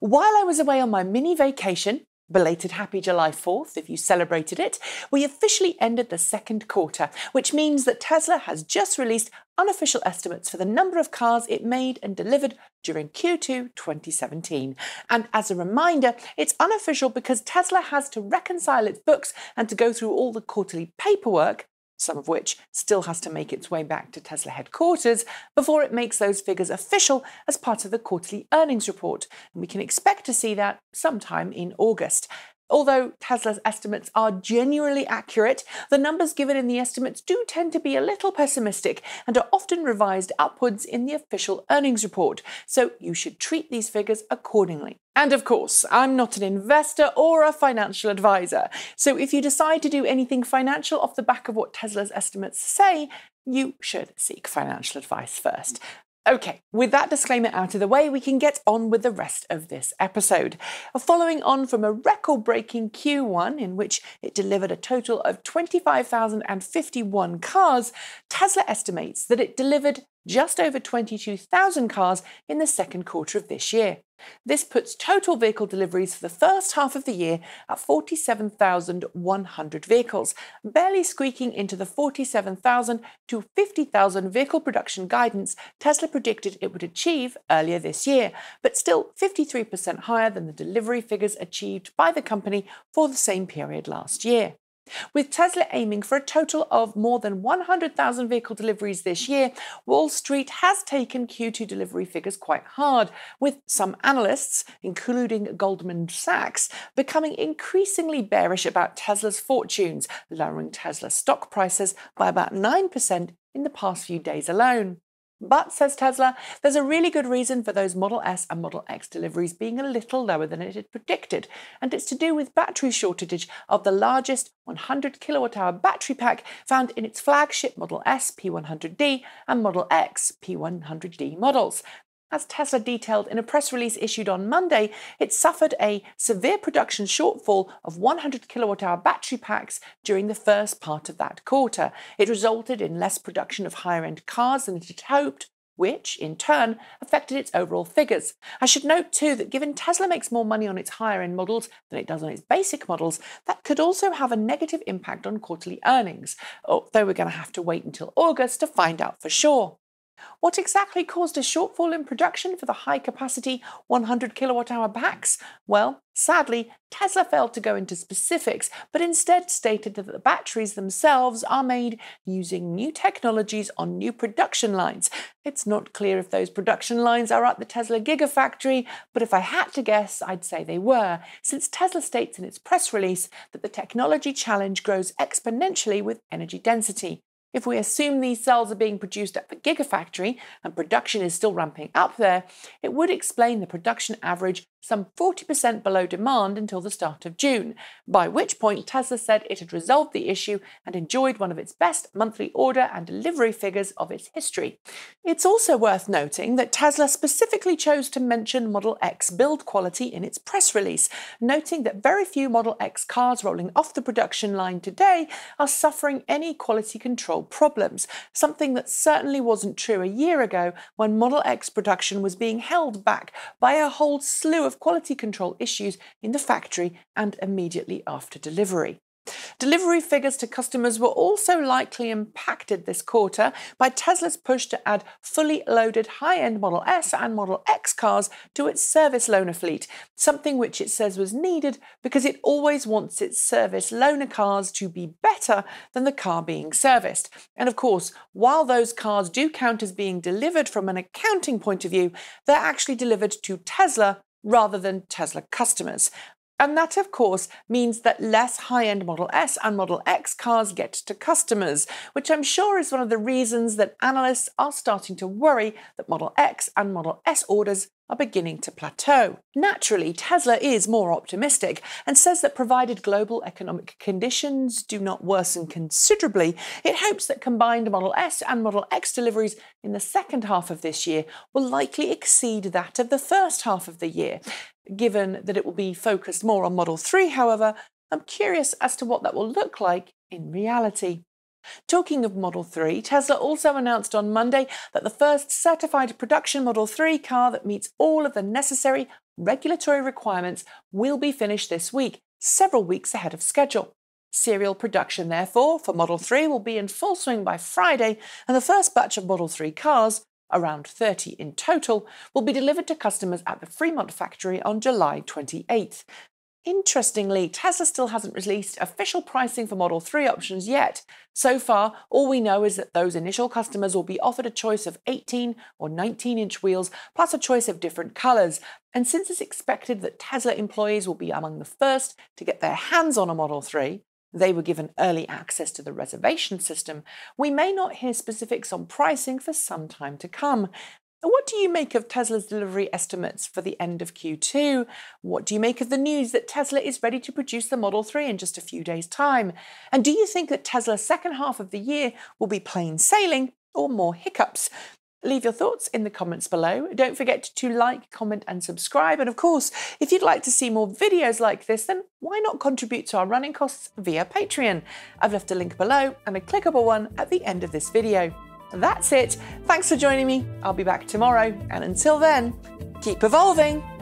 While I was away on my mini vacation, belated happy July 4th if you celebrated it, we officially ended the second quarter, which means that Tesla has just released unofficial estimates for the number of cars it made and delivered during Q2 2017. And as a reminder, it's unofficial because Tesla has to reconcile its books and to go through all the quarterly paperwork, some of which still has to make its way back to Tesla headquarters, before it makes those figures official as part of the quarterly earnings report. And we can expect to see that sometime in August. Although Tesla's estimates are genuinely accurate, the numbers given in the estimates do tend to be a little pessimistic and are often revised upwards in the official earnings report, so you should treat these figures accordingly. And of course, I'm not an investor or a financial advisor, so if you decide to do anything financial off the back of what Tesla's estimates say, you should seek financial advice first. Okay, with that disclaimer out of the way, we can get on with the rest of this episode. Following on from a record-breaking Q1 in which it delivered a total of 25,051 cars, Tesla estimates that it delivered just over 22,000 cars in the second quarter of this year. This puts total vehicle deliveries for the first half of the year at 47,100 vehicles, barely squeaking into the 47,000 to 50,000 vehicle production guidance Tesla predicted it would achieve earlier this year, but still 53% higher than the delivery figures achieved by the company for the same period last year. With Tesla aiming for a total of more than 100,000 vehicle deliveries this year, Wall Street has taken Q2 delivery figures quite hard, with some analysts, including Goldman Sachs, becoming increasingly bearish about Tesla's fortunes, lowering Tesla stock prices by about 9% in the past few days alone. But, says Tesla, there's a really good reason for those Model S and Model X deliveries being a little lower than it had predicted, and it's to do with battery shortage of the largest 100 kilowatt-hour battery pack found in its flagship Model S P100D and Model X P100D models. As Tesla detailed in a press release issued on Monday, it suffered a severe production shortfall of 100 kilowatt-hour battery packs during the first part of that quarter. It resulted in less production of higher-end cars than it had hoped, which, in turn, affected its overall figures. I should note, too, that given Tesla makes more money on its higher-end models than it does on its basic models, that could also have a negative impact on quarterly earnings, although we're going to have to wait until August to find out for sure. What exactly caused a shortfall in production for the high-capacity 100 kilowatt-hour packs? Well, sadly, Tesla failed to go into specifics, but instead stated that the batteries themselves are made using new technologies on new production lines. It's not clear if those production lines are at the Tesla Gigafactory, but if I had to guess, I'd say they were, since Tesla states in its press release that the technology challenge grows exponentially with energy density. If we assume these cells are being produced at the Gigafactory and production is still ramping up there, it would explain the production average some 40% below demand until the start of June, by which point Tesla said it had resolved the issue and enjoyed one of its best monthly order and delivery figures of its history. It's also worth noting that Tesla specifically chose to mention Model X build quality in its press release, noting that very few Model X cars rolling off the production line today are suffering any quality control problems, something that certainly wasn't true a year ago when Model X production was being held back by a whole slew of quality control issues in the factory and immediately after delivery. Delivery figures to customers were also likely impacted this quarter by Tesla's push to add fully loaded high-end Model S and Model X cars to its service loaner fleet, something which it says was needed because it always wants its service loaner cars to be better than the car being serviced. And of course, while those cars do count as being delivered from an accounting point of view, they're actually delivered to Tesla rather than Tesla customers. And that, of course, means that less high-end Model S and Model X cars get to customers, which I'm sure is one of the reasons that analysts are starting to worry that Model X and Model S orders are beginning to plateau. Naturally, Tesla is more optimistic and says that provided global economic conditions do not worsen considerably, it hopes that combined Model S and Model X deliveries in the second half of this year will likely exceed that of the first half of the year. Given that it will be focused more on Model 3, however, I'm curious as to what that will look like in reality. Talking of Model 3, Tesla also announced on Monday that the first certified production Model 3 car that meets all of the necessary regulatory requirements will be finished this week, several weeks ahead of schedule. Serial production, therefore, for Model 3 will be in full swing by Friday, and the first batch of Model 3 cars, around 30 in total, will be delivered to customers at the Fremont factory on July 28th. Interestingly, Tesla still hasn't released official pricing for Model 3 options yet. So far, all we know is that those initial customers will be offered a choice of 18 or 19-inch wheels, plus a choice of different colours. And since it's expected that Tesla employees will be among the first to get their hands on a Model 3, they were given early access to the reservation system, we may not hear specifics on pricing for some time to come. What do you make of Tesla's delivery estimates for the end of Q2? What do you make of the news that Tesla is ready to produce the Model 3 in just a few days' time? And do you think that Tesla's second half of the year will be plain sailing or more hiccups? Leave your thoughts in the comments below. Don't forget to like, comment and subscribe. And of course, if you'd like to see more videos like this, then why not contribute to our running costs via Patreon? I've left a link below and a clickable one at the end of this video. That's it. Thanks for joining me. I'll be back tomorrow. And until then, keep evolving.